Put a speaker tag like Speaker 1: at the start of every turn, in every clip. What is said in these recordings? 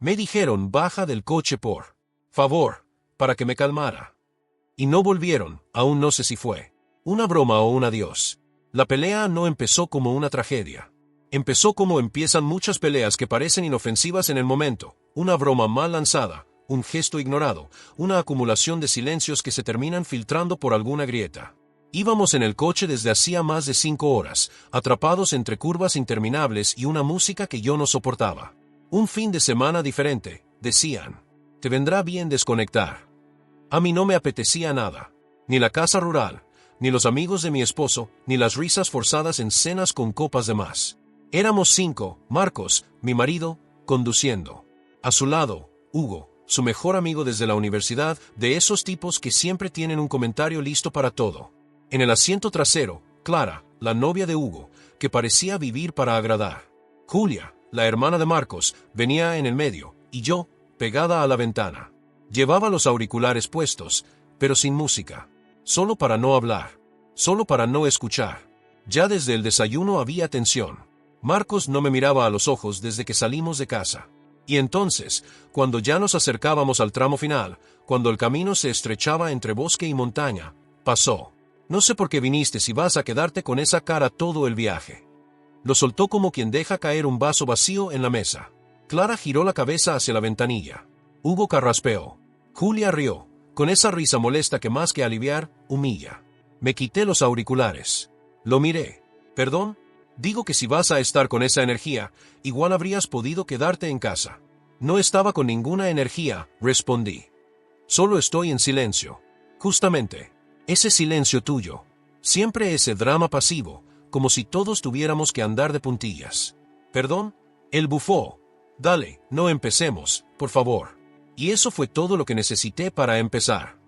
Speaker 1: Me dijeron baja del coche por favor, para que me calmara. Y no volvieron, aún no sé si fue una broma o un adiós. La pelea no empezó como una tragedia. Empezó como empiezan muchas peleas que parecen inofensivas en el momento, una broma mal lanzada, un gesto ignorado, una acumulación de silencios que se terminan filtrando por alguna grieta. Íbamos en el coche desde hacía más de 5 horas, atrapados entre curvas interminables y una música que yo no soportaba. Un fin de semana diferente, decían. Te vendrá bien desconectar. A mí no me apetecía nada. Ni la casa rural, ni los amigos de mi esposo, ni las risas forzadas en cenas con copas de más. Éramos 5, Marcos, mi marido, conduciendo. A su lado, Hugo, su mejor amigo desde la universidad, de esos tipos que siempre tienen un comentario listo para todo. En el asiento trasero, Clara, la novia de Hugo, que parecía vivir para agradar. Julia, la hermana de Marcos, venía en el medio, y yo, pegada a la ventana. Llevaba los auriculares puestos, pero sin música. Solo para no hablar. Solo para no escuchar. Ya desde el desayuno había tensión. Marcos no me miraba a los ojos desde que salimos de casa. Y entonces, cuando ya nos acercábamos al tramo final, cuando el camino se estrechaba entre bosque y montaña, pasó. No sé por qué viniste si vas a quedarte con esa cara todo el viaje. Lo soltó como quien deja caer un vaso vacío en la mesa. Clara giró la cabeza hacia la ventanilla. Hugo carraspeó. Julia rió, con esa risa molesta que más que aliviar, humilla. Me quité los auriculares. Lo miré. ¿Perdón? Digo que si vas a estar con esa energía, igual habrías podido quedarte en casa. No estaba con ninguna energía, respondí. Solo estoy en silencio. Justamente. Ese silencio tuyo. Siempre ese drama pasivo, como si todos tuviéramos que andar de puntillas. ¿Perdón? Él bufó. Dale, no empecemos, por favor. Y eso fue todo lo que necesité para empezar.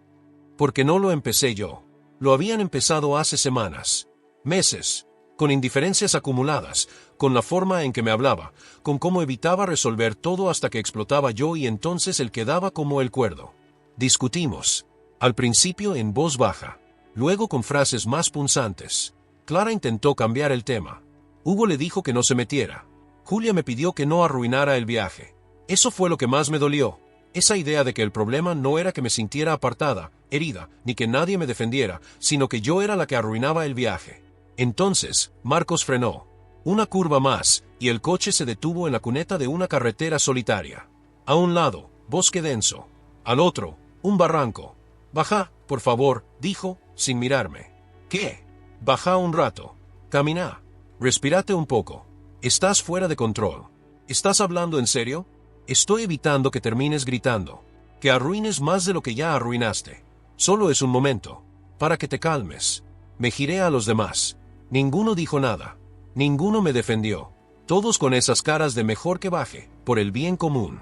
Speaker 1: Porque no lo empecé yo. Lo habían empezado hace semanas, meses, con indiferencias acumuladas, con la forma en que me hablaba, con cómo evitaba resolver todo hasta que explotaba yo y entonces él quedaba como el cuerdo. Discutimos. Al principio en voz baja, luego con frases más punzantes. Clara intentó cambiar el tema. Hugo le dijo que no se metiera. Julia me pidió que no arruinara el viaje. Eso fue lo que más me dolió. Esa idea de que el problema no era que me sintiera apartada, herida, ni que nadie me defendiera, sino que yo era la que arruinaba el viaje. Entonces, Marcos frenó. Una curva más, y el coche se detuvo en la cuneta de una carretera solitaria. A un lado, bosque denso. Al otro, un barranco. Baja, por favor, dijo, sin mirarme. ¿Qué? Baja un rato. Camina. Respírate un poco. Estás fuera de control. ¿Estás hablando en serio? Estoy evitando que termines gritando. Que arruines más de lo que ya arruinaste. Solo es un momento. Para que te calmes. Me giré a los demás. Ninguno dijo nada. Ninguno me defendió. Todos con esas caras de mejor que baje, por el bien común.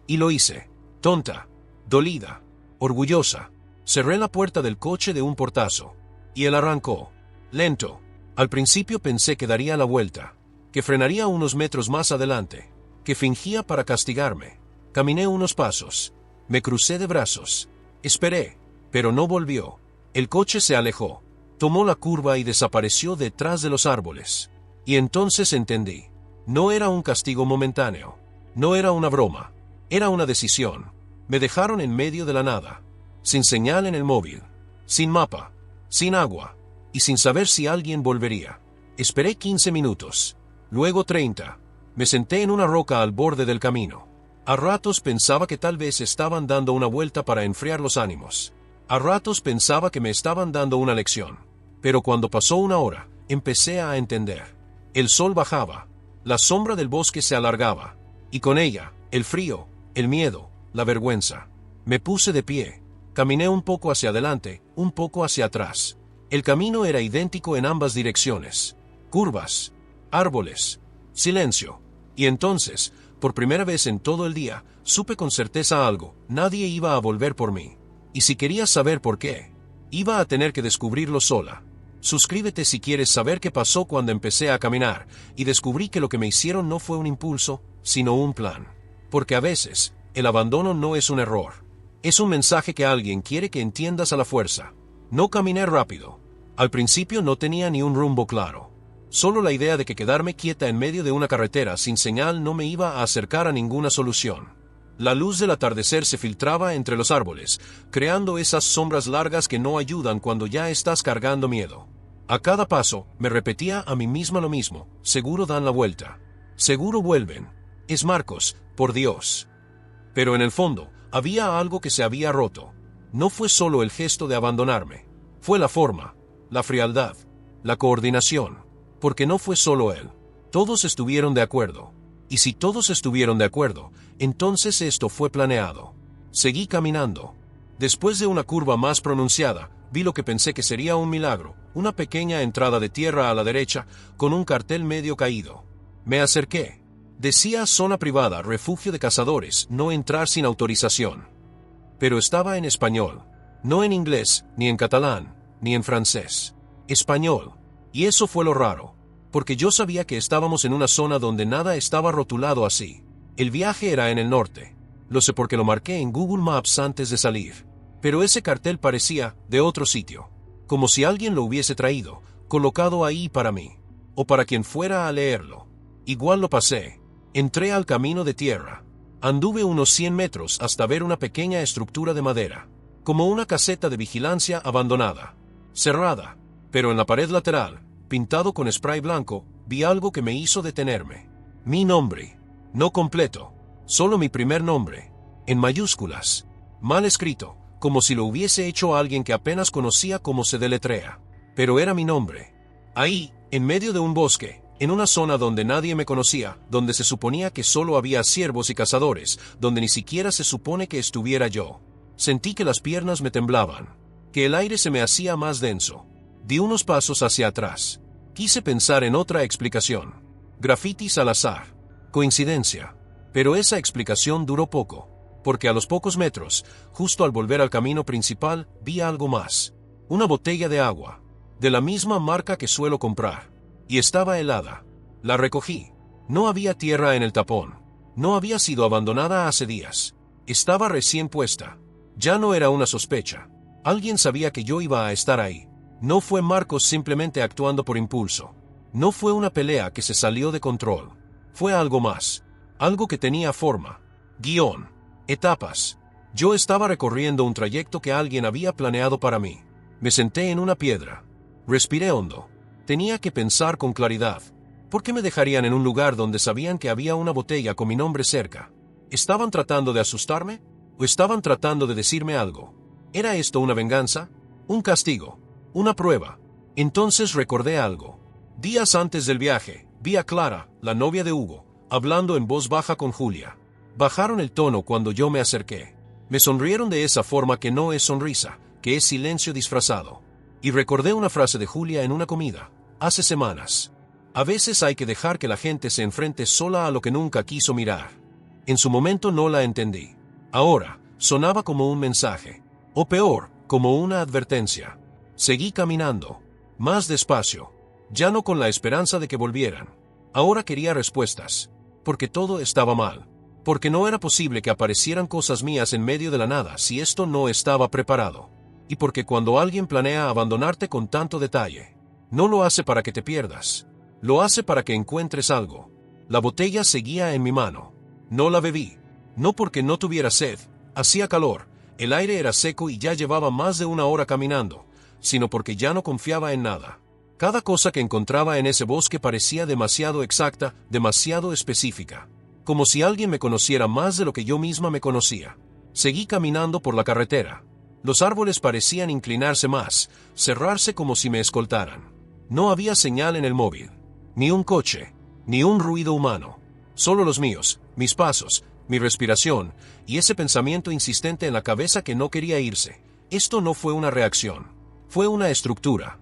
Speaker 1: Y lo hice. Tonta. Dolida. Orgullosa. Cerré la puerta del coche de un portazo. Y él arrancó. Lento. Al principio pensé que daría la vuelta. Que frenaría unos metros más adelante. Que fingía para castigarme. Caminé unos pasos. Me crucé de brazos. Esperé. Pero no volvió. El coche se alejó. Tomó la curva y desapareció detrás de los árboles. Y entonces entendí. No era un castigo momentáneo. No era una broma. Era una decisión. Me dejaron en medio de la nada. Sin señal en el móvil. Sin mapa. Sin agua. Y sin saber si alguien volvería. Esperé 15 minutos. Luego 30. Me senté en una roca al borde del camino. A ratos pensaba que tal vez estaban dando una vuelta para enfriar los ánimos. A ratos pensaba que me estaban dando una lección. Pero cuando pasó una hora, empecé a entender. El sol bajaba. La sombra del bosque se alargaba. Y con ella, el frío, el miedo, la vergüenza. Me puse de pie. Caminé un poco hacia adelante, un poco hacia atrás. El camino era idéntico en ambas direcciones. Curvas, árboles, silencio. Y entonces, por primera vez en todo el día, supe con certeza algo: nadie iba a volver por mí. Y si querías saber por qué, iba a tener que descubrirlo sola. Suscríbete si quieres saber qué pasó cuando empecé a caminar, y descubrí que lo que me hicieron no fue un impulso, sino un plan. Porque a veces, el abandono no es un error. Es un mensaje que alguien quiere que entiendas a la fuerza. No caminé rápido. Al principio no tenía ni un rumbo claro. Solo la idea de que quedarme quieta en medio de una carretera sin señal no me iba a acercar a ninguna solución. La luz del atardecer se filtraba entre los árboles, creando esas sombras largas que no ayudan cuando ya estás cargando miedo. A cada paso, me repetía a mí misma lo mismo: seguro dan la vuelta. Seguro vuelven. Es Marcos, por Dios. Pero en el fondo, había algo que se había roto. No fue solo el gesto de abandonarme. Fue la forma, la frialdad, la coordinación. Porque no fue solo él. Todos estuvieron de acuerdo. Y si todos estuvieron de acuerdo, entonces esto fue planeado. Seguí caminando. Después de una curva más pronunciada, vi lo que pensé que sería un milagro: una pequeña entrada de tierra a la derecha, con un cartel medio caído. Me acerqué. Decía: zona privada, refugio de cazadores, no entrar sin autorización. Pero estaba en español. No en inglés, ni en catalán, ni en francés. Español. Y eso fue lo raro. Porque yo sabía que estábamos en una zona donde nada estaba rotulado así. El viaje era en el norte. Lo sé porque lo marqué en Google Maps antes de salir. Pero ese cartel parecía de otro sitio. Como si alguien lo hubiese traído, colocado ahí para mí. O para quien fuera a leerlo. Igual lo pasé. Entré al camino de tierra. Anduve unos 100 metros hasta ver una pequeña estructura de madera. Como una caseta de vigilancia abandonada. Cerrada. Pero en la pared lateral, pintado con spray blanco, vi algo que me hizo detenerme. Mi nombre. No completo. Solo mi primer nombre. En mayúsculas. Mal escrito, como si lo hubiese hecho alguien que apenas conocía cómo se deletrea. Pero era mi nombre. Ahí, en medio de un bosque, en una zona donde nadie me conocía, donde se suponía que solo había ciervos y cazadores, donde ni siquiera se supone que estuviera yo. Sentí que las piernas me temblaban, que el aire se me hacía más denso. Di unos pasos hacia atrás. Quise pensar en otra explicación. Grafitis al azar. Coincidencia. Pero esa explicación duró poco, porque a los pocos metros, justo al volver al camino principal, vi algo más. Una botella de agua, de la misma marca que suelo comprar. Y estaba helada. La recogí. No había tierra en el tapón. No había sido abandonada hace días. Estaba recién puesta. Ya no era una sospecha. Alguien sabía que yo iba a estar ahí. No fue Marcos simplemente actuando por impulso. No fue una pelea que se salió de control. Fue algo más. Algo que tenía forma. Guión. Etapas. Yo estaba recorriendo un trayecto que alguien había planeado para mí. Me senté en una piedra. Respiré hondo. Tenía que pensar con claridad. ¿Por qué me dejarían en un lugar donde sabían que había una botella con mi nombre cerca? ¿Estaban tratando de asustarme? ¿O estaban tratando de decirme algo? ¿Era esto una venganza? ¿Un castigo? ¿Una prueba? Entonces recordé algo. Días antes del viaje, vi a Clara, la novia de Hugo, hablando en voz baja con Julia. Bajaron el tono cuando yo me acerqué. Me sonrieron de esa forma que no es sonrisa, que es silencio disfrazado. Y recordé una frase de Julia en una comida, hace semanas. A veces hay que dejar que la gente se enfrente sola a lo que nunca quiso mirar. En su momento no la entendí. Ahora, sonaba como un mensaje. O peor, como una advertencia. Seguí caminando. Más despacio. Ya no con la esperanza de que volvieran. Ahora quería respuestas. Porque todo estaba mal. Porque no era posible que aparecieran cosas mías en medio de la nada si esto no estaba preparado. Y porque cuando alguien planea abandonarte con tanto detalle, no lo hace para que te pierdas. Lo hace para que encuentres algo. La botella seguía en mi mano. No la bebí. No porque no tuviera sed. Hacía calor. El aire era seco y ya llevaba más de una hora caminando. Sino porque ya no confiaba en nada. Cada cosa que encontraba en ese bosque parecía demasiado exacta, demasiado específica. Como si alguien me conociera más de lo que yo misma me conocía. Seguí caminando por la carretera. Los árboles parecían inclinarse más, cerrarse como si me escoltaran. No había señal en el móvil. Ni un coche, ni un ruido humano. Solo los míos, mis pasos, mi respiración, y ese pensamiento insistente en la cabeza que no quería irse. Esto no fue una reacción. Fue una estructura.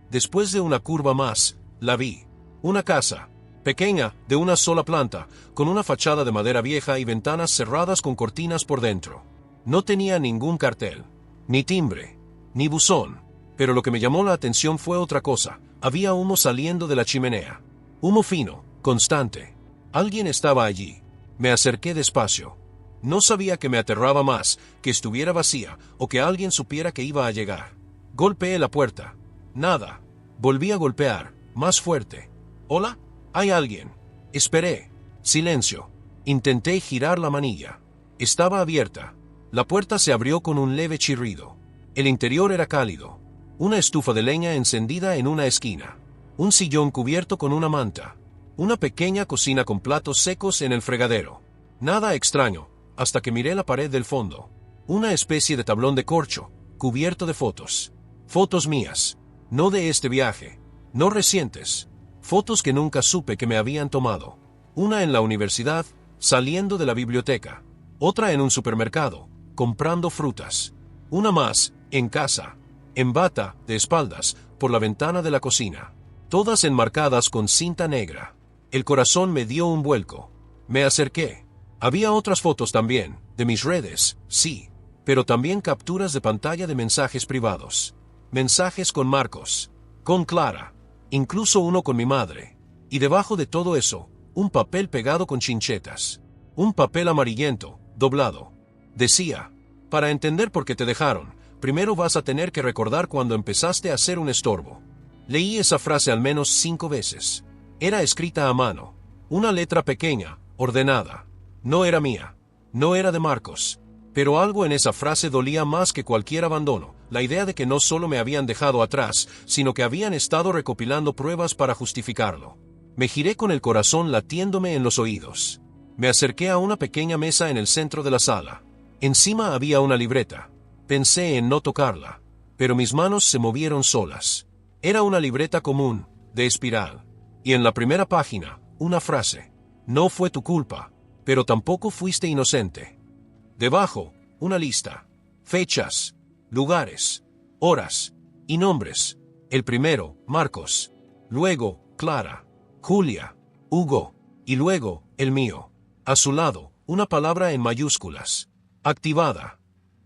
Speaker 1: Después de una curva más, la vi. Una casa, pequeña, de una sola planta, con una fachada de madera vieja y ventanas cerradas con cortinas por dentro. No tenía ningún cartel, ni timbre, ni buzón, pero lo que me llamó la atención fue otra cosa. Había humo saliendo de la chimenea. Humo fino, constante. Alguien estaba allí. Me acerqué despacio. No sabía que me aterraba más, que estuviera vacía, o que alguien supiera que iba a llegar. Golpeé la puerta. Nada. Volví a golpear, más fuerte. ¿Hola? ¿Hay alguien? Esperé. Silencio. Intenté girar la manilla. Estaba abierta. La puerta se abrió con un leve chirrido. El interior era cálido. Una estufa de leña encendida en una esquina. Un sillón cubierto con una manta. Una pequeña cocina con platos secos en el fregadero. Nada extraño, hasta que miré la pared del fondo. Una especie de tablón de corcho, cubierto de fotos. Fotos mías. No de este viaje. No recientes. Fotos que nunca supe que me habían tomado. Una en la universidad, saliendo de la biblioteca. Otra en un supermercado, comprando frutas. Una más, en casa. En bata, de espaldas, por la ventana de la cocina. Todas enmarcadas con cinta negra. El corazón me dio un vuelco. Me acerqué. Había otras fotos también, de mis redes, sí, pero también capturas de pantalla de mensajes privados. Mensajes con Marcos, con Clara, incluso uno con mi madre. Y debajo de todo eso, un papel pegado con chinchetas. Un papel amarillento, doblado. Decía, para entender por qué te dejaron, primero vas a tener que recordar cuando empezaste a ser un estorbo. Leí esa frase al menos 5 veces. Era escrita a mano. Una letra pequeña, ordenada. No era mía. No era de Marcos. Pero algo en esa frase dolía más que cualquier abandono. La idea de que no solo me habían dejado atrás, sino que habían estado recopilando pruebas para justificarlo. Me giré con el corazón latiéndome en los oídos. Me acerqué a una pequeña mesa en el centro de la sala. Encima había una libreta. Pensé en no tocarla, pero mis manos se movieron solas. Era una libreta común, de espiral. Y en la primera página, una frase. No fue tu culpa, pero tampoco fuiste inocente. Debajo, una lista. Fechas, lugares, horas y nombres. El primero, Marcos. Luego, Clara, Julia, Hugo. Y luego, el mío. A su lado, una palabra en mayúsculas. Activada.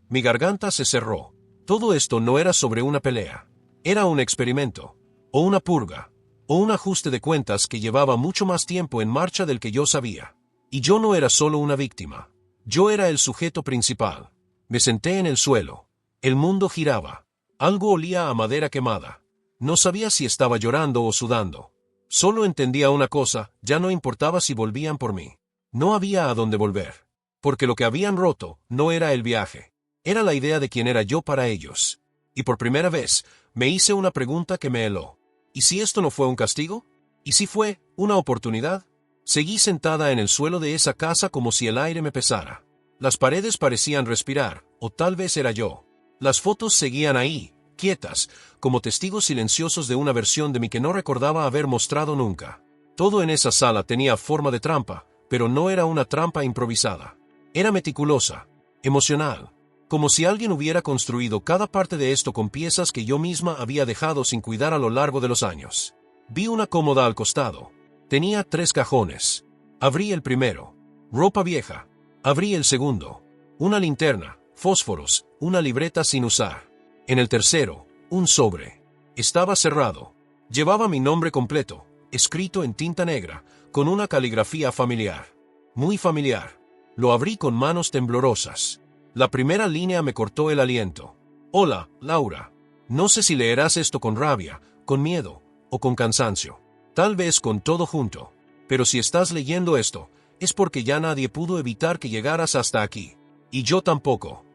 Speaker 1: Mi garganta se cerró. Todo esto no era sobre una pelea. Era un experimento. O una purga. O un ajuste de cuentas que llevaba mucho más tiempo en marcha del que yo sabía. Y yo no era solo una víctima. Yo era el sujeto principal. Me senté en el suelo. El mundo giraba. Algo olía a madera quemada. No sabía si estaba llorando o sudando. Solo entendía una cosa, ya no importaba si volvían por mí. No había a dónde volver. Porque lo que habían roto no era el viaje. Era la idea de quién era yo para ellos. Y por primera vez, me hice una pregunta que me heló. ¿Y si esto no fue un castigo? ¿Y si fue una oportunidad? Seguí sentada en el suelo de esa casa como si el aire me pesara. Las paredes parecían respirar, o tal vez era yo. Las fotos seguían ahí, quietas, como testigos silenciosos de una versión de mí que no recordaba haber mostrado nunca. Todo en esa sala tenía forma de trampa, pero no era una trampa improvisada. Era meticulosa, emocional, como si alguien hubiera construido cada parte de esto con piezas que yo misma había dejado sin cuidar a lo largo de los años. Vi una cómoda al costado. Tenía 3 cajones. Abrí el primero. Ropa vieja. Abrí el segundo. Una linterna, fósforos, una libreta sin usar. En el tercero, un sobre. Estaba cerrado. Llevaba mi nombre completo, escrito en tinta negra, con una caligrafía familiar. Muy familiar. Lo abrí con manos temblorosas. La primera línea me cortó el aliento. Hola, Laura. No sé si leerás esto con rabia, con miedo, o con cansancio. Tal vez con todo junto. Pero si estás leyendo esto, es porque ya nadie pudo evitar que llegaras hasta aquí. Y yo tampoco.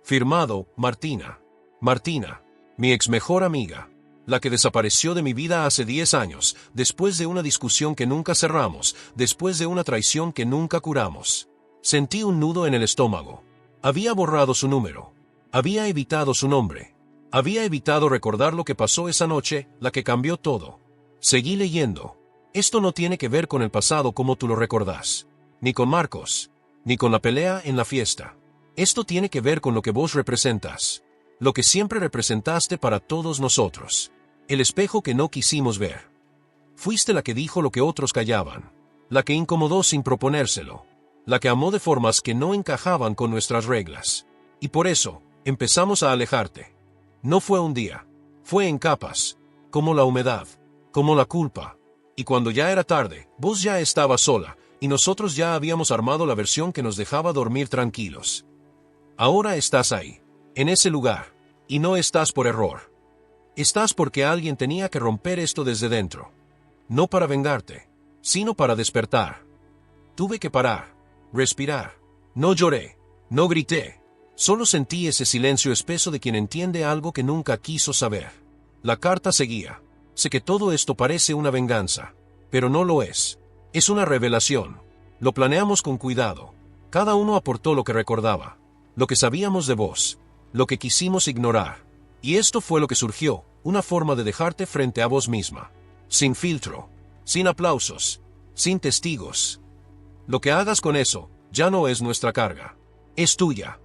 Speaker 1: Firmado, Martina. Martina, mi ex mejor amiga. La que desapareció de mi vida hace 10 años, después de una discusión que nunca cerramos, después de una traición que nunca curamos. Sentí un nudo en el estómago. Había borrado su número. Había evitado su nombre. Había evitado recordar lo que pasó esa noche, la que cambió todo. Seguí leyendo. Esto no tiene que ver con el pasado como tú lo recordás. Ni con Marcos. Ni con la pelea en la fiesta. Esto tiene que ver con lo que vos representas. Lo que siempre representaste para todos nosotros. El espejo que no quisimos ver. Fuiste la que dijo lo que otros callaban. La que incomodó sin proponérselo. La que amó de formas que no encajaban con nuestras reglas. Y por eso, empezamos a alejarte. No fue un día. Fue en capas. Como la humedad. Como la culpa. Y cuando ya era tarde, vos ya estabas sola, y nosotros ya habíamos armado la versión que nos dejaba dormir tranquilos. Ahora estás ahí. En ese lugar. Y no estás por error. Estás porque alguien tenía que romper esto desde dentro. No para vengarte, sino para despertar. Tuve que parar, respirar. No lloré, no grité. Solo sentí ese silencio espeso de quien entiende algo que nunca quiso saber. La carta seguía. Sé que todo esto parece una venganza, pero no lo es. Es una revelación. Lo planeamos con cuidado. Cada uno aportó lo que recordaba, lo que sabíamos de vos, lo que quisimos ignorar. Y esto fue lo que surgió, una forma de dejarte frente a vos misma. Sin filtro, sin aplausos, sin testigos. Lo que hagas con eso, ya no es nuestra carga. Es tuya.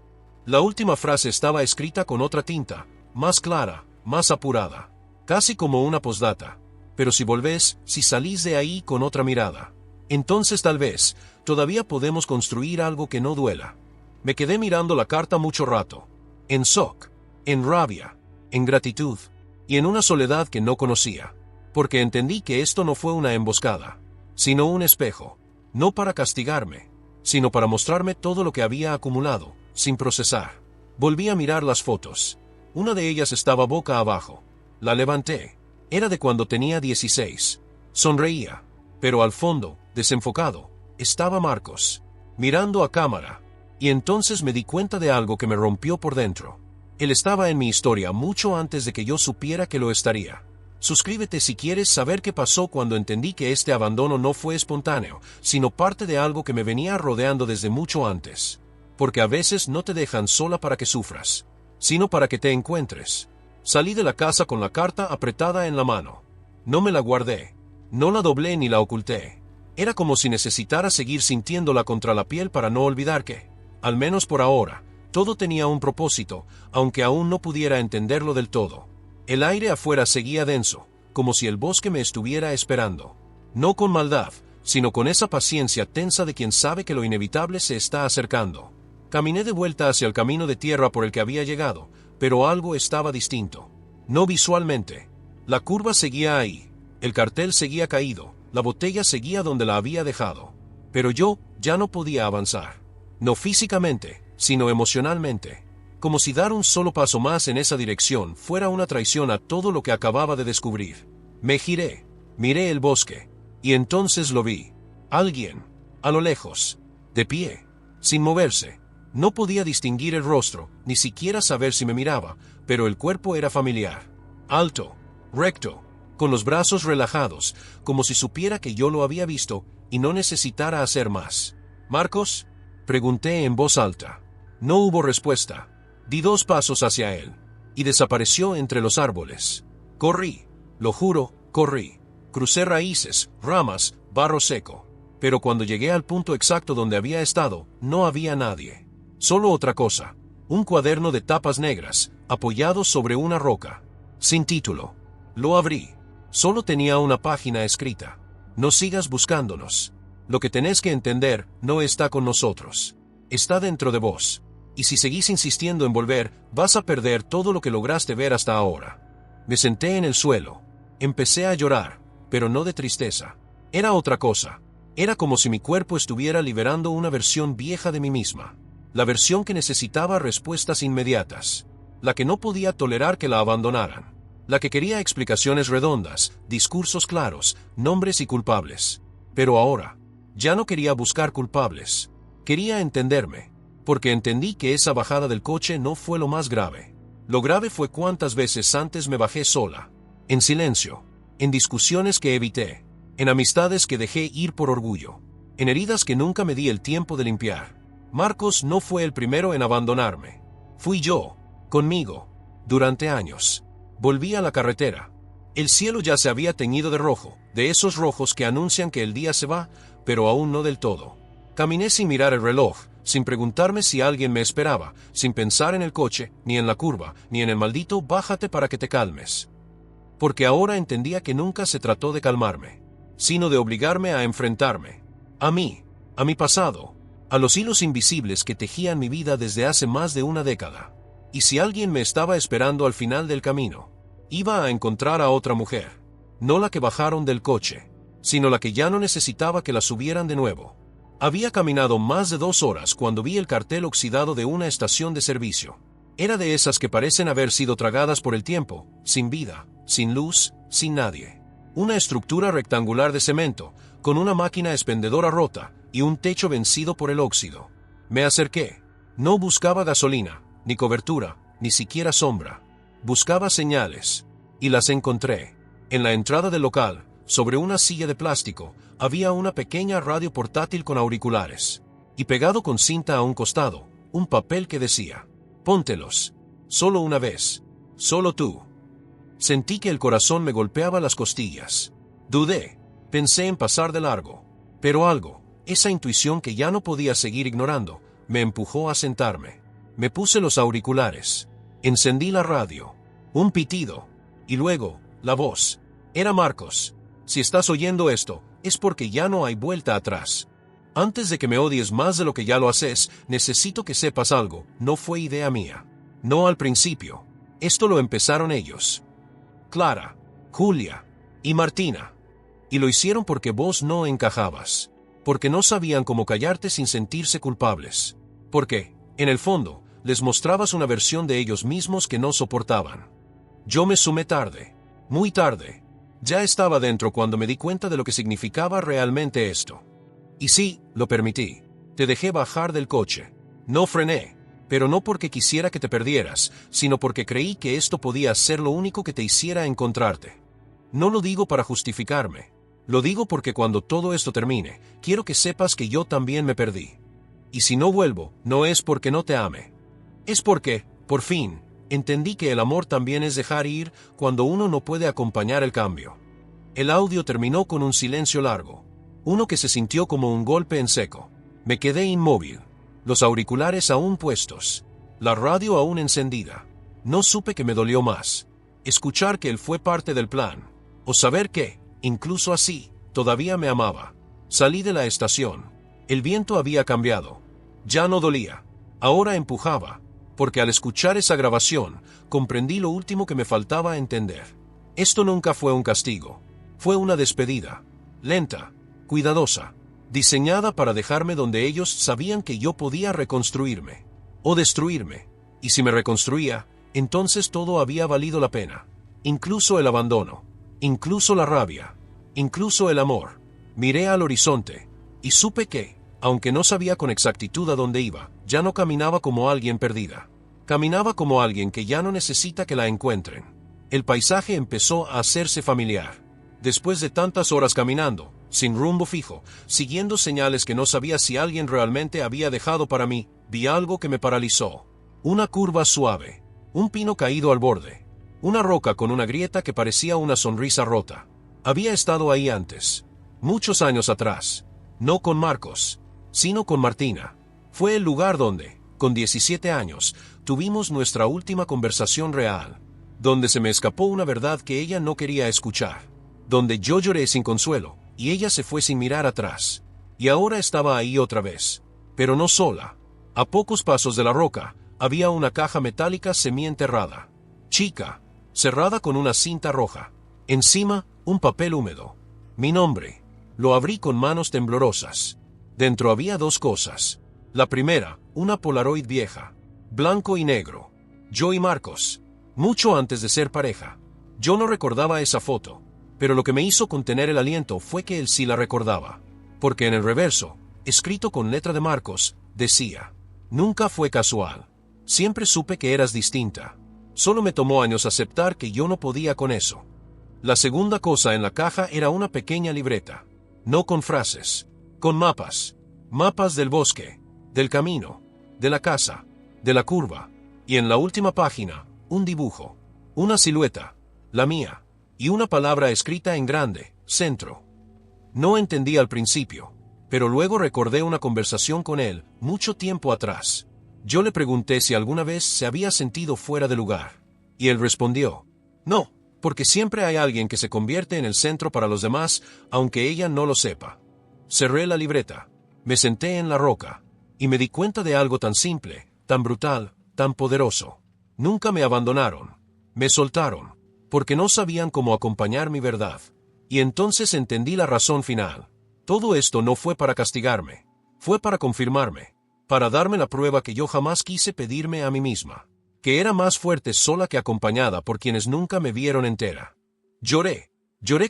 Speaker 1: La última frase estaba escrita con otra tinta, más clara, más apurada. Casi como una postdata. Pero si volvés, si salís de ahí con otra mirada, entonces tal vez, todavía podemos construir algo que no duela. Me quedé mirando la carta mucho rato. En shock, en rabia, en gratitud, y en una soledad que no conocía. Porque entendí que esto no fue una emboscada, sino un espejo. No para castigarme, sino para mostrarme todo lo que había acumulado, sin procesar. Volví a mirar las fotos. Una de ellas estaba boca abajo. La levanté. Era de cuando tenía 16. Sonreía. Pero al fondo, desenfocado, estaba Marcos, mirando a cámara. Y entonces me di cuenta de algo que me rompió por dentro. Él estaba en mi historia mucho antes de que yo supiera que lo estaría. Suscríbete si quieres saber qué pasó cuando entendí que este abandono no fue espontáneo, sino parte de algo que me venía rodeando desde mucho antes. Porque a veces no te dejan sola para que sufras, sino para que te encuentres. Salí de la casa con la carta apretada en la mano. No me la guardé. No la doblé ni la oculté. Era como si necesitara seguir sintiéndola contra la piel para no olvidar que, al menos por ahora, todo tenía un propósito, aunque aún no pudiera entenderlo del todo. El aire afuera seguía denso, como si el bosque me estuviera esperando. No con maldad, sino con esa paciencia tensa de quien sabe que lo inevitable se está acercando. Caminé de vuelta hacia el camino de tierra por el que había llegado, pero algo estaba distinto. No visualmente. La curva seguía ahí. El cartel seguía caído, la botella seguía donde la había dejado. Pero yo ya no podía avanzar. No físicamente, sino emocionalmente. Como si dar un solo paso más en esa dirección fuera una traición a todo lo que acababa de descubrir. Me giré, miré el bosque, y entonces lo vi. Alguien, a lo lejos, de pie, sin moverse. No podía distinguir el rostro, ni siquiera saber si me miraba, pero el cuerpo era familiar. Alto, recto, con los brazos relajados, como si supiera que yo lo había visto y no necesitara hacer más. ¿Marcos?, pregunté en voz alta. No hubo respuesta. Di 2 pasos hacia él, y desapareció entre los árboles. Corrí, lo juro, corrí. Crucé raíces, ramas, barro seco. Pero cuando llegué al punto exacto donde había estado, no había nadie. Solo otra cosa. Un cuaderno de tapas negras, apoyado sobre una roca. Sin título. Lo abrí. Solo tenía una página escrita. No sigas buscándonos. Lo que tenés que entender no está con nosotros. Está dentro de vos. Y si seguís insistiendo en volver, vas a perder todo lo que lograste ver hasta ahora. Me senté en el suelo. Empecé a llorar, pero no de tristeza. Era otra cosa. Era como si mi cuerpo estuviera liberando una versión vieja de mí misma. La versión que necesitaba respuestas inmediatas. La que no podía tolerar que la abandonaran. La que quería explicaciones redondas, discursos claros, nombres y culpables. Pero ahora, ya no quería buscar culpables. Quería entenderme. Porque entendí que esa bajada del coche no fue lo más grave. Lo grave fue cuántas veces antes me bajé sola. En silencio. En discusiones que evité. En amistades que dejé ir por orgullo. En heridas que nunca me di el tiempo de limpiar. Marcos no fue el primero en abandonarme. Fui yo, conmigo, durante años. Volví a la carretera. El cielo ya se había teñido de rojo, de esos rojos que anuncian que el día se va, pero aún no del todo. Caminé sin mirar el reloj, sin preguntarme si alguien me esperaba, sin pensar en el coche, ni en la curva, ni en el maldito bájate para que te calmes. Porque ahora entendía que nunca se trató de calmarme, sino de obligarme a enfrentarme. A mí, a mi pasado, a los hilos invisibles que tejían mi vida desde hace más de una década. Y si alguien me estaba esperando al final del camino, iba a encontrar a otra mujer. No la que bajaron del coche, sino la que ya no necesitaba que la subieran de nuevo. Había caminado más de 2 horas cuando vi el cartel oxidado de una estación de servicio. Era de esas que parecen haber sido tragadas por el tiempo, sin vida, sin luz, sin nadie. Una estructura rectangular de cemento, con una máquina expendedora rota y un techo vencido por el óxido. Me acerqué. No buscaba gasolina, ni cobertura, ni siquiera sombra. Buscaba señales. Y las encontré. En la entrada del local, sobre una silla de plástico, había una pequeña radio portátil con auriculares. Y pegado con cinta a un costado, un papel que decía: póntelos. Solo una vez. Solo tú. Sentí que el corazón me golpeaba las costillas. Dudé. Pensé en pasar de largo. Pero algo, esa intuición que ya no podía seguir ignorando, me empujó a sentarme. Me puse los auriculares. Encendí la radio. Un pitido. Y luego, la voz. Era Marcos. Si estás oyendo esto, es porque ya no hay vuelta atrás. Antes de que me odies más de lo que ya lo haces, necesito que sepas algo. No fue idea mía. No al principio. Esto lo empezaron ellos. Clara, Julia y Martina. Y lo hicieron porque vos no encajabas. Porque no sabían cómo callarte sin sentirse culpables. Porque, en el fondo, les mostrabas una versión de ellos mismos que no soportaban. Yo me sumé tarde. Muy tarde. Ya estaba dentro cuando me di cuenta de lo que significaba realmente esto. Y sí, lo permití. Te dejé bajar del coche. No frené. Pero no porque quisiera que te perdieras, sino porque creí que esto podía ser lo único que te hiciera encontrarte. No lo digo para justificarme. Lo digo porque cuando todo esto termine, quiero que sepas que yo también me perdí. Y si no vuelvo, no es porque no te ame. Es porque, por fin, entendí que el amor también es dejar ir cuando uno no puede acompañar el cambio. El audio terminó con un silencio largo. Uno que se sintió como un golpe en seco. Me quedé inmóvil. Los auriculares aún puestos. La radio aún encendida. No supe que me dolió más. Escuchar que él fue parte del plan. O saber que, incluso así, todavía me amaba. Salí de la estación. El viento había cambiado. Ya no dolía. Ahora empujaba. Porque al escuchar esa grabación, comprendí lo último que me faltaba entender. Esto nunca fue un castigo. Fue una despedida. Lenta. Cuidadosa. Diseñada para dejarme donde ellos sabían que yo podía reconstruirme. O destruirme. Y si me reconstruía, entonces todo había valido la pena. Incluso el abandono. Incluso la rabia. Incluso el amor. Miré al horizonte. Y supe que, aunque no sabía con exactitud a dónde iba, ya no caminaba como alguien perdida. Caminaba como alguien que ya no necesita que la encuentren. El paisaje empezó a hacerse familiar. Después de tantas horas caminando, sin rumbo fijo, siguiendo señales que no sabía si alguien realmente había dejado para mí, vi algo que me paralizó. Una curva suave. Un pino caído al borde. Una roca con una grieta que parecía una sonrisa rota. Había estado ahí antes. Muchos años atrás. No con Marcos, sino con Martina. Fue el lugar donde, con 17 años, tuvimos nuestra última conversación real. Donde se me escapó una verdad que ella no quería escuchar. Donde yo lloré sin consuelo, y ella se fue sin mirar atrás. Y ahora estaba ahí otra vez. Pero no sola. A pocos pasos de la roca, había una caja metálica semienterrada. Chica, cerrada con una cinta roja. Encima, un papel húmedo. Mi nombre. Lo abrí con manos temblorosas. Dentro había dos cosas. La primera, una Polaroid vieja. Blanco y negro. Yo y Marcos. Mucho antes de ser pareja. Yo no recordaba esa foto. Pero lo que me hizo contener el aliento fue que él sí la recordaba. Porque en el reverso, escrito con letra de Marcos, decía: nunca fue casual. Siempre supe que eras distinta. Solo me tomó años aceptar que yo no podía con eso. La segunda cosa en la caja era una pequeña libreta. No con frases. Con mapas. Mapas del bosque, del camino, de la casa, de la curva. Y en la última página, un dibujo. Una silueta. La mía. Y una palabra escrita en grande, centro. No entendí al principio, pero luego recordé una conversación con él, mucho tiempo atrás. Yo le pregunté si alguna vez se había sentido fuera de lugar. Y él respondió: no, porque siempre hay alguien que se convierte en el centro para los demás, aunque ella no lo sepa. Cerré la libreta, me senté en la roca, y me di cuenta de algo tan simple, tan brutal, tan poderoso. Nunca me abandonaron. Me soltaron. Porque no sabían cómo acompañar mi verdad. Y entonces entendí la razón final. Todo esto no fue para castigarme. Fue para confirmarme. Para darme la prueba que yo jamás quise pedirme a mí misma. que era más fuerte sola que acompañada por quienes nunca me vieron entera. Lloré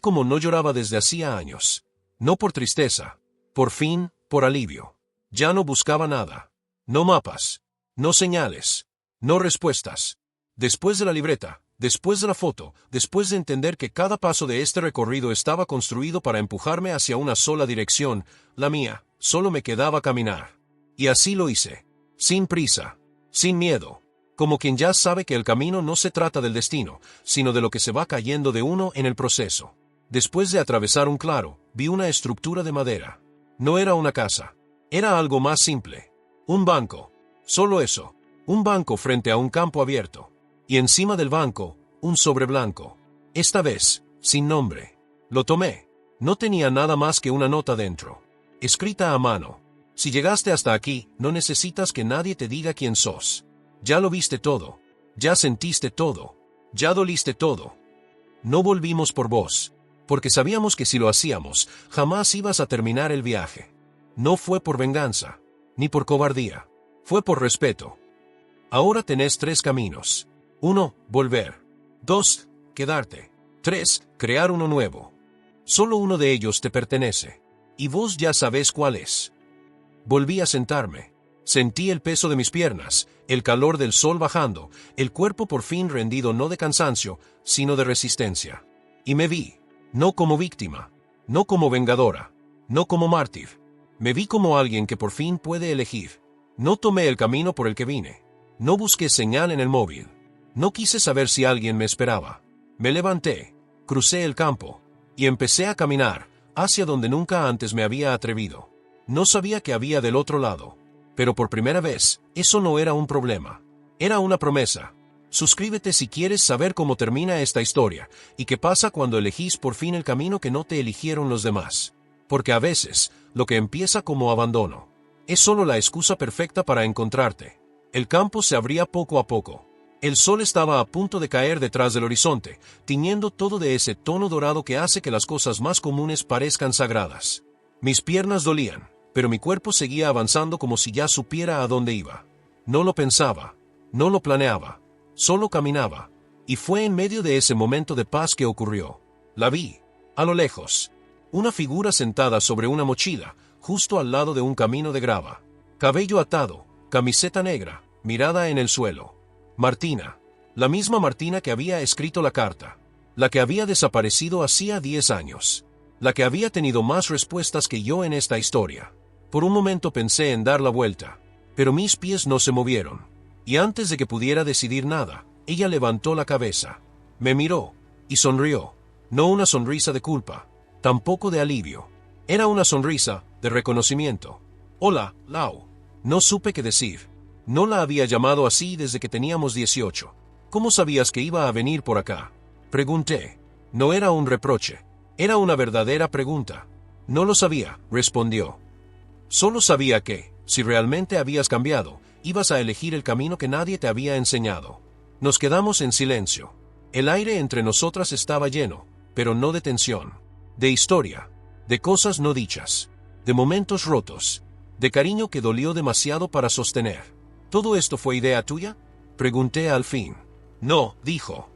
Speaker 1: como no lloraba desde hacía años. No por tristeza, por fin, por alivio. Ya no buscaba nada. No mapas, no señales, no respuestas. Después de la libreta, después de la foto, después de entender que cada paso de este recorrido estaba construido para empujarme hacia una sola dirección, la mía, solo me quedaba caminar. Y así lo hice. Sin prisa, sin miedo, como quien ya sabe que el camino no se trata del destino, sino de lo que se va cayendo de uno en el proceso. Después de atravesar un claro, vi una estructura de madera. No era una casa. Era algo más simple. Un banco. Solo eso. Un banco frente a un campo abierto. Y encima del banco, un sobre blanco. Esta vez, sin nombre. Lo tomé. No tenía nada más que una nota dentro. Escrita a mano. Si llegaste hasta aquí, no necesitas que nadie te diga quién sos. Ya lo viste todo. Ya sentiste todo. Ya doliste todo. No volvimos por vos. Porque sabíamos que si lo hacíamos, jamás ibas a terminar el viaje. No fue por venganza, ni por cobardía. Fue por respeto. Ahora tenés 3 caminos. 1, volver. 2, quedarte. 3, crear uno nuevo. Solo uno de ellos te pertenece. Y vos ya sabés cuál es. Volví a sentarme. Sentí el peso de mis piernas, el calor del sol bajando, el cuerpo por fin rendido no de cansancio, sino de resistencia. Y me vi. No como víctima, no como vengadora, no como mártir. Me vi como alguien que por fin puede elegir. No tomé el camino por el que vine. No busqué señal en el móvil. No quise saber si alguien me esperaba. Me levanté, crucé el campo, y empecé a caminar, hacia donde nunca antes me había atrevido. No sabía qué había del otro lado. Pero por primera vez, eso no era un problema. Era una promesa. Suscríbete si quieres saber cómo termina esta historia, y qué pasa cuando elegís por fin el camino que no te eligieron los demás. Porque a veces, lo que empieza como abandono, es solo la excusa perfecta para encontrarte. El campo se abría poco a poco. El sol estaba a punto de caer detrás del horizonte, tiñendo todo de ese tono dorado que hace que las cosas más comunes parezcan sagradas. Mis piernas dolían, pero mi cuerpo seguía avanzando como si ya supiera a dónde iba. No lo pensaba, no lo planeaba. Solo caminaba, y fue en medio de ese momento de paz que ocurrió. La vi, a lo lejos, una figura sentada sobre una mochila, justo al lado de un camino de grava. Cabello atado, camiseta negra, mirada en el suelo. Martina, la misma Martina que había escrito la carta, la que había desaparecido hacía 10 años, la que había tenido más respuestas que yo en esta historia. Por un momento pensé en dar la vuelta, pero mis pies no se movieron. Y antes de que pudiera decidir nada, ella levantó la cabeza, me miró, y sonrió. No una sonrisa de culpa, tampoco de alivio. Era una sonrisa de reconocimiento. Hola, Lau. No supe qué decir. No la había llamado así desde que teníamos 18. ¿Cómo sabías que iba a venir por acá? Pregunté. No era un reproche. Era una verdadera pregunta. No lo sabía, respondió. Solo sabía que, si realmente habías cambiado, ibas a elegir el camino que nadie te había enseñado. Nos quedamos en silencio. El aire entre nosotras estaba lleno, pero no de tensión. De historia, de cosas no dichas, de momentos rotos, de cariño que dolió demasiado para sostener. ¿Todo esto fue idea tuya? Pregunté al fin. No, dijo.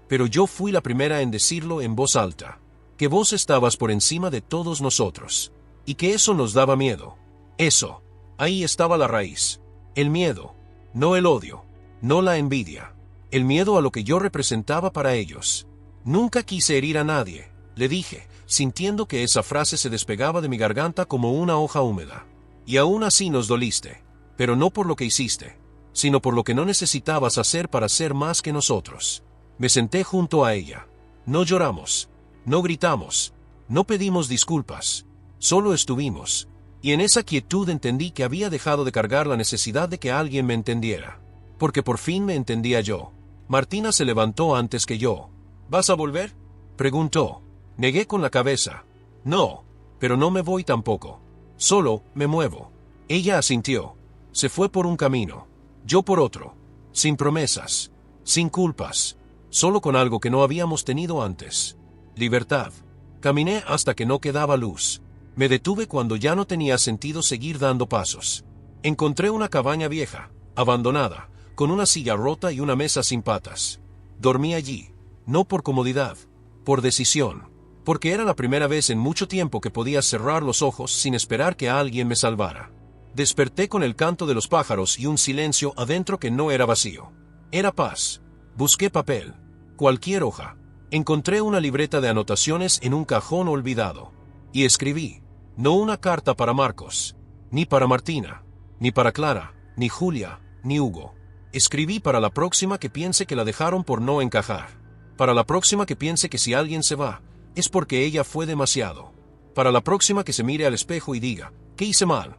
Speaker 1: Pero yo fui la primera en decirlo en voz alta. Que vos estabas por encima de todos nosotros. Y que eso nos daba miedo. Eso, ahí estaba la raíz. El miedo, no el odio, no la envidia. El miedo a lo que yo representaba para ellos. Nunca quise herir a nadie, le dije, sintiendo que esa frase se despegaba de mi garganta como una hoja húmeda. Y aún así nos doliste, pero no por lo que hiciste, sino por lo que no necesitabas hacer para ser más que nosotros. Me senté junto a ella. No lloramos, no gritamos, no pedimos disculpas, solo estuvimos. Y en esa quietud entendí que había dejado de cargar la necesidad de que alguien me entendiera. Porque por fin me entendía yo. Martina se levantó antes que yo. ¿Vas a volver? Preguntó. Negué con la cabeza. No, pero no me voy tampoco. Solo me muevo. Ella asintió. Se fue por un camino. Yo por otro. Sin promesas. Sin culpas. Solo con algo que no habíamos tenido antes. Libertad. Caminé hasta que no quedaba luz. Me detuve cuando ya no tenía sentido seguir dando pasos. Encontré una cabaña vieja, abandonada, con una silla rota y una mesa sin patas. Dormí allí, no por comodidad, por decisión, porque era la primera vez en mucho tiempo que podía cerrar los ojos sin esperar que alguien me salvara. Desperté con el canto de los pájaros y un silencio adentro que no era vacío. Era paz. Busqué papel, cualquier hoja. Encontré una libreta de anotaciones en un cajón olvidado. Y escribí, no una carta para Marcos, ni para Martina, ni para Clara, ni Julia, ni Hugo. Escribí para la próxima que piense que la dejaron por no encajar. Para la próxima que piense que si alguien se va, es porque ella fue demasiado. Para la próxima que se mire al espejo y diga, ¿qué hice mal?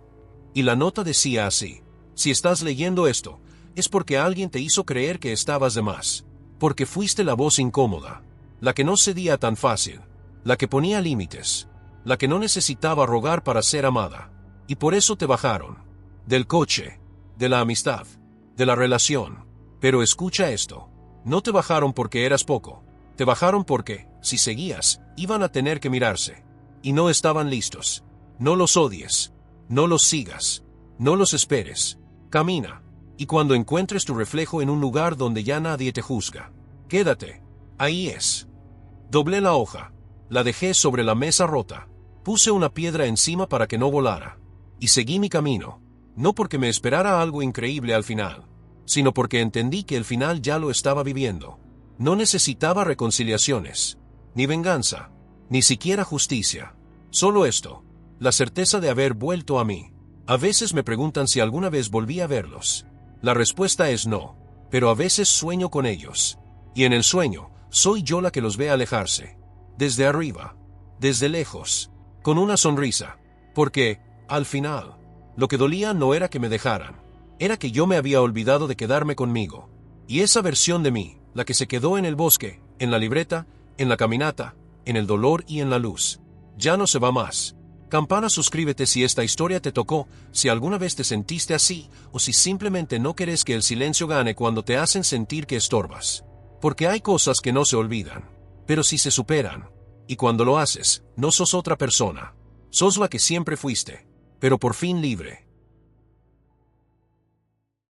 Speaker 1: Y la nota decía así, si estás leyendo esto, es porque alguien te hizo creer que estabas de más. Porque fuiste la voz incómoda, la que no cedía tan fácil, la que ponía límites, la que no necesitaba rogar para ser amada. Y por eso te bajaron. Del coche, de la amistad, de la relación. Pero escucha esto, no te bajaron porque eras poco, te bajaron porque, si seguías, iban a tener que mirarse. Y no estaban listos. No los odies. No los sigas. No los esperes. Camina. Y cuando encuentres tu reflejo en un lugar donde ya nadie te juzga, quédate. Ahí es. Doblé la hoja. La dejé sobre la mesa rota. Puse una piedra encima para que no volara. Y seguí mi camino. No porque me esperara algo increíble al final, sino porque entendí que el final ya lo estaba viviendo. No necesitaba reconciliaciones, ni venganza, ni siquiera justicia. Solo esto, la certeza de haber vuelto a mí. A veces me preguntan si alguna vez volví a verlos. La respuesta es no, pero a veces sueño con ellos. Y en el sueño, soy yo la que los ve alejarse. Desde arriba, desde lejos, con una sonrisa. Porque, al final, lo que dolía no era que me dejaran, era que yo me había olvidado de quedarme conmigo. Y esa versión de mí, la que se quedó en el bosque, en la libreta, en la caminata, en el dolor y en la luz, ya no se va más. Campana, suscríbete si esta historia te tocó, si alguna vez te sentiste así, o si simplemente no querés que el silencio gane cuando te hacen sentir que estorbas. Porque hay cosas que no se olvidan, pero sí se superan. Y cuando lo haces, no sos otra persona. Sos la que siempre fuiste, pero por fin libre.